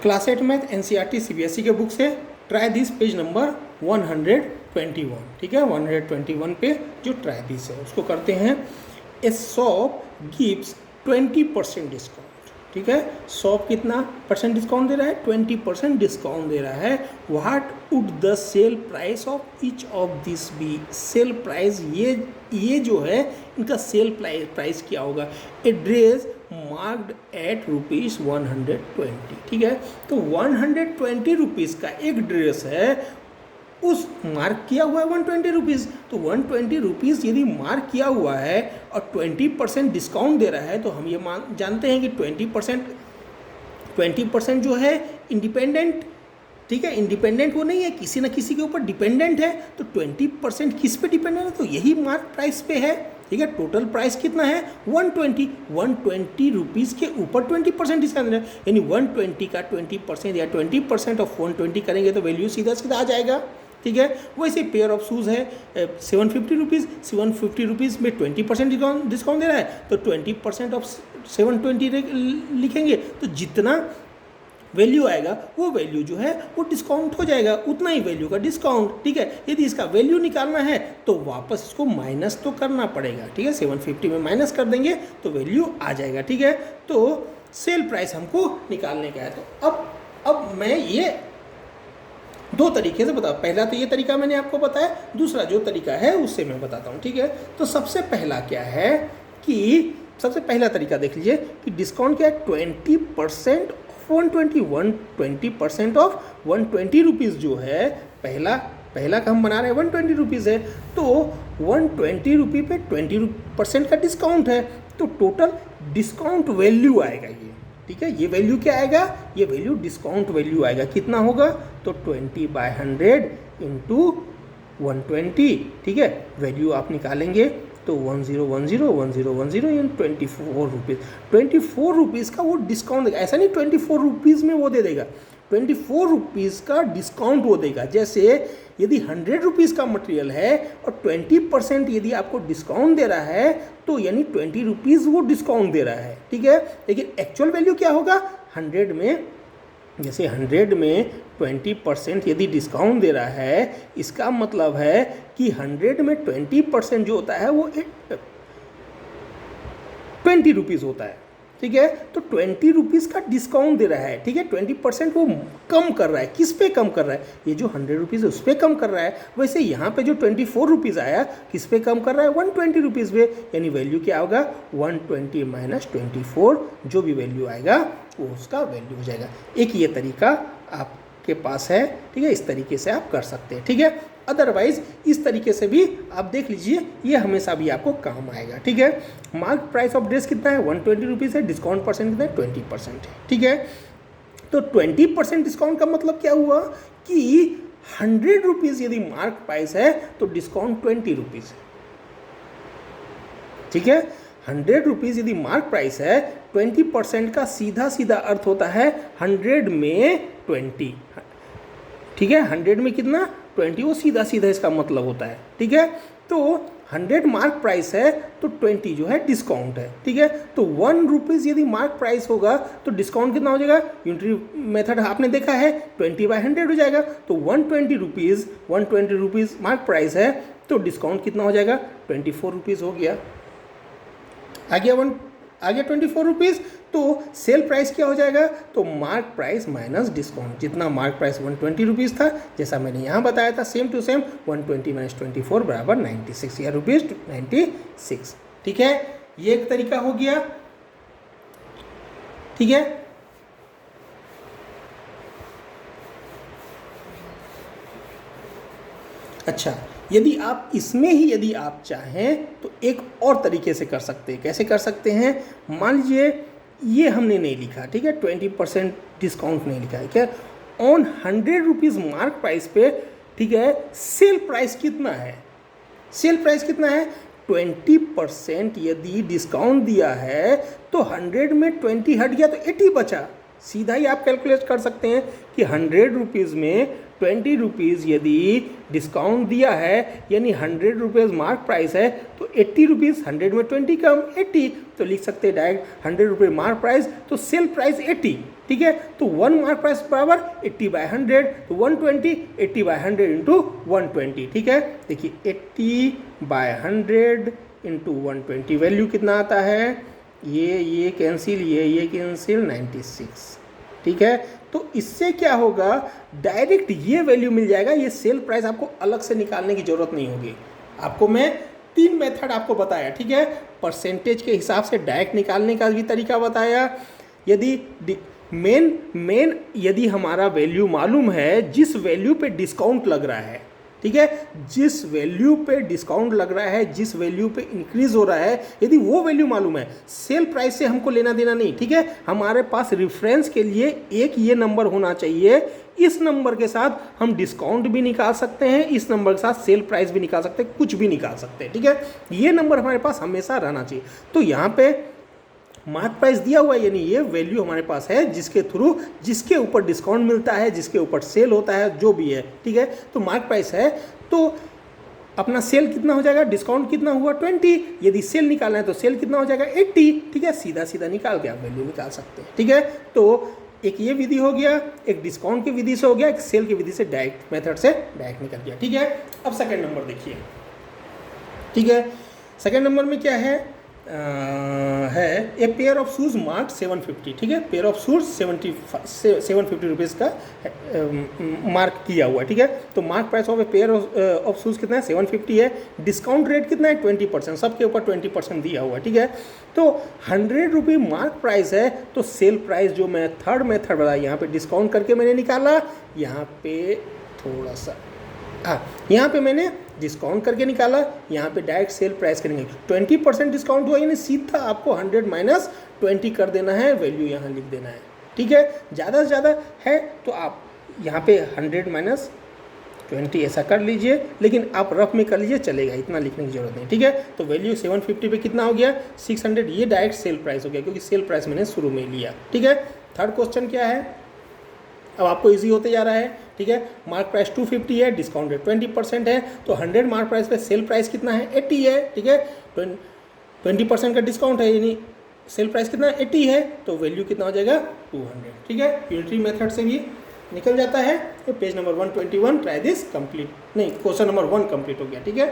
Class 8 math NCERT CBSE के book से try this page number 121, ठीक है। 121 पे जो ट्राई दिस है उसको करते हैं। ए शॉप गिव्स 20% डिस्काउंट, ठीक है। शॉप कितना परसेंट डिस्काउंट दे रहा है? 20% डिस्काउंट दे रहा है। What would the sale price of each of this be? Sale price ये जो है इनका सेल प्राइस क्या होगा? ए ड्रेस मार्क्ड एट ₹120, ठीक है। तो 120 रुपीज़ का एक ड्रेस है, उस मार्क किया हुआ है 120 रुपीज़। तो 120 रुपीज़ यदि मार्क किया हुआ है और 20% डिस्काउंट दे रहा है, तो हम ये जानते हैं कि 20% जो है इंडिपेंडेंट, ठीक है। इंडिपेंडेंट वो नहीं है, किसी न किसी के ऊपर डिपेंडेंट है। तो 20% किस पे डिपेंडेंट है? तो यही मार्क प्राइस पे है, ठीक है। टोटल प्राइस कितना है? 120 रुपीज़ के ऊपर 20% डिस्काउंट है, यानी 120 का 20% या 20% ऑफ 120 करेंगे तो वैल्यू सीधा सीधा आ जाएगा, ठीक है। वैसे पेयर ऑफ शूज़ है 750 रुपीज़, 750 रुपीज़ में 20% डिस्काउंट दे रहा है, तो 20% ऑफ 720 लिखेंगे तो जितना वैल्यू आएगा वो वैल्यू जो है वो डिस्काउंट हो जाएगा, उतना ही वैल्यू का डिस्काउंट, ठीक है। यदि इसका वैल्यू निकालना है तो वापस इसको माइनस तो करना पड़ेगा, ठीक है। 750 में माइनस कर देंगे तो वैल्यू आ जाएगा, ठीक है। तो सेल प्राइस हमको निकालने का है। तो अब मैं ये दो तरीके से बता, पहला तो ये तरीका मैंने आपको बताया, दूसरा जो तरीका है उससे मैं बताता हूँ, ठीक है। तो सबसे पहला क्या है कि सबसे पहला तरीका देख लीजिए कि डिस्काउंट क्या है? 20% 20% ऑफ 120 रुपीज़ जो है, पहला का हम बना रहे हैं 120 रुपीज़ है, तो 120 रुपये पे 20% का डिस्काउंट है, तो टोटल डिस्काउंट वैल्यू आएगा ये, ठीक है। ये वैल्यू क्या आएगा? ये वैल्यू डिस्काउंट वैल्यू आएगा। कितना होगा? तो 20/100 इंटू 120, ठीक है। वैल्यू आप निकालेंगे तो 1010 इन 24 रुपीज़। 24 रुपीज़ का वो डिस्काउंट देगा, ऐसा नहीं 24 रुपीज़ में वो दे देगा, 24 रुपीज़ का डिस्काउंट वो देगा। जैसे यदि 100 रुपीज़ का मटेरियल है और 20% यदि आपको डिस्काउंट दे रहा है, तो यानी 20 रुपीज़ वो डिस्काउंट दे रहा है, ठीक है। लेकिन एक्चुअल वैल्यू क्या होगा? 100 में, जैसे 100 में 20% यदि डिस्काउंट दे रहा है, इसका मतलब है कि 100 में 20% जो होता है वो 20 रुपीज़ होता है, ठीक है। तो 20 रुपीज़ का डिस्काउंट दे रहा है, ठीक है। 20% वो कम कर रहा है। किस पे कम कर रहा है? ये जो 100 रुपीज़ है उस पर कम कर रहा है। वैसे यहाँ पे जो 24 रुपीज़ आया, किस पे कम कर रहा है? 120 रुपीज़ पे, यानी वैल्यू क्या होगा? 120 माइनस 24, जो भी वैल्यू आएगा वो उसका वैल्यू हो जाएगा। एक ये तरीका आपके पास है, ठीक है। इस तरीके से आप कर सकते हैं, ठीक है। अदरवाइज इस तरीके से भी आप देख लीजिए, ये हमेशा भी आपको काम आएगा, ठीक है। मार्क प्राइस ऑफ ड्रेस कितना है? 120 रुपीज़ है। डिस्काउंट परसेंट कितना है? 20% है, ठीक है। तो 20% डिस्काउंट का मतलब क्या हुआ कि 100 रुपीज़ यदि मार्क प्राइस है तो डिस्काउंट 20 रुपीज़ है, ठीक है। 100 रुपीज़ यदि मार्क प्राइस है, 20% का सीधा सीधा अर्थ होता है 100 में 20, ठीक है। 100 में कितना? 20, वो सीधा सीधा इसका मतलब होता है, ठीक है। तो 100 मार्क प्राइस है तो 20 जो है डिस्काउंट है, ठीक है। तो 1 रुपीज़ यदि मार्क प्राइस होगा तो डिस्काउंट कितना हो जाएगा? यूनिटरी मेथड आपने देखा है, 20/100 हो जाएगा। तो 120 रुपीज़ मार्क प्राइस है तो डिस्काउंट कितना हो जाएगा? 24 रुपीज़ हो गया। आ गया 24 रुपीज़। तो सेल प्राइस क्या हो जाएगा? तो मार्क प्राइस माइनस डिस्काउंट। जितना मार्क प्राइस 120 रुपीज़ था, जैसा मैंने यहाँ बताया था, सेम टू सेम 120 माइनस 24 बराबर 96 या ₹96, ठीक है। ये एक तरीका हो गया, ठीक है। अच्छा, यदि आप इसमें ही यदि आप चाहें तो एक और तरीके से कर सकते हैं। कैसे कर सकते हैं? मान लीजिए ये हमने नहीं लिखा, ठीक है, 20% डिस्काउंट नहीं लिखा है, क्या ऑन 100 रुपीज़ मार्क प्राइस पे, ठीक है। सेल प्राइस कितना है? सेल प्राइस कितना है? 20% यदि डिस्काउंट दिया है तो 100 में 20 हट गया तो 80 बचा, सीधा ही आप कैलकुलेट कर सकते हैं कि 100 रुपीज़ में 20 रुपीज़ यदि डिस्काउंट दिया है, यानी 100 रुपीज़ मार्क प्राइस है, तो 80 रुपीज़ 100 में 20 कम 80, तो लिख सकते हैं डायरेक्ट 100 रुपये मार्क प्राइस तो सेल प्राइस 80, ठीक है। तो 1 मार्क प्राइस बराबर 80/100, तो 120, 80/100 इंटू 120, ठीक है। देखिए 80/100 इंटू 120 वैल्यू कितना आता है, ये कैंसिल, ये कैंसिल, 96, ठीक है। तो इससे क्या होगा, डायरेक्ट ये वैल्यू मिल जाएगा, ये सेल प्राइस आपको अलग से निकालने की ज़रूरत नहीं होगी। आपको मैं 3 मेथड आपको बताया, ठीक है। परसेंटेज के हिसाब से डायरेक्ट निकालने का भी तरीका बताया। यदि मेन यदि हमारा वैल्यू मालूम है, जिस वैल्यू पे डिस्काउंट लग रहा है, ठीक है, जिस वैल्यू पे डिस्काउंट लग रहा है, जिस वैल्यू पे इंक्रीज हो रहा है, यदि वो वैल्यू मालूम है, सेल प्राइस से हमको लेना देना नहीं, ठीक है। हमारे पास रेफरेंस के लिए एक ये नंबर होना चाहिए, इस नंबर के साथ हम डिस्काउंट भी निकाल सकते हैं, इस नंबर के साथ सेल प्राइस भी निकाल सकते हैं, कुछ भी निकाल सकते हैं, ठीक है। ये नंबर हमारे पास हमेशा रहना चाहिए। तो यहाँ पे मार्क प्राइस दिया हुआ है, यानी ये वैल्यू हमारे पास है जिसके थ्रू, जिसके ऊपर डिस्काउंट मिलता है, जिसके ऊपर सेल होता है, जो भी है, ठीक है। तो मार्क प्राइस है, तो अपना सेल कितना हो जाएगा, डिस्काउंट कितना हुआ 20, यदि सेल निकालना है तो सेल कितना हो जाएगा 80, ठीक है। सीधा सीधा निकाल के आप वैल्यू निकाल सकते हैं, ठीक है। तो एक ये विधि हो गया, एक डिस्काउंट की विधि से हो गया, एक सेल की विधि से डायरेक्ट मेथड से डायरेक्ट निकल गया, ठीक है। अब सेकेंड नंबर देखिए, ठीक है। सेकेंड नंबर में क्या है, a pair of shoes mark 750, ठीक है। पेयर ऑफ शूज़ 750 रुपीज़ का मार्क किया हुआ है, ठीक है। तो mark price of a pair of shoes कितना है, 750 है। डिस्काउंट रेट कितना है, 20%, सबके ऊपर 20% दिया हुआ है, ठीक है। तो 100 रुपये मार्क प्राइस है, तो सेल प्राइस जो मैं थर्ड मेथड बताया, यहाँ पे डिस्काउंट करके मैंने निकाला, यहाँ पे थोड़ा सा, हाँ, यहाँ पे मैंने डिस्काउंट करके निकाला, यहाँ पे डायरेक्ट सेल प्राइस करेंगे, 20% डिस्काउंट हुआ, यानी सीधा आपको 100 माइनस 20 कर देना है, वैल्यू यहाँ लिख देना है, ठीक है। ज़्यादा से ज़्यादा है तो आप यहाँ पे 100 माइनस 20 ऐसा कर लीजिए, लेकिन आप रफ में कर लीजिए, चलेगा, इतना लिखने की जरूरत नहीं, ठीक है। तो वैल्यू 750 पे कितना हो गया, 600, ये डायरेक्ट सेल प्राइस हो गया, क्योंकि सेल प्राइस मैंने शुरू में लिया, ठीक है। थर्ड क्वेश्चन क्या है, अब आपको इजी होते जा रहा है, ठीक है। मार्क प्राइस 250 है, डिस्काउंट रेट 20% है, तो 100 मार्क प्राइस पे सेल प्राइस कितना है, 80 है, ठीक है। 20% का डिस्काउंट है, यानी सेल प्राइस कितना 80 है, तो वैल्यू कितना हो जाएगा 200, ठीक है। यूनिटरी मेथड से भी निकल जाता है। तो page number 121, try this complete, नहीं, क्वेश्चन नंबर 1 कंप्लीट हो गया, ठीक है।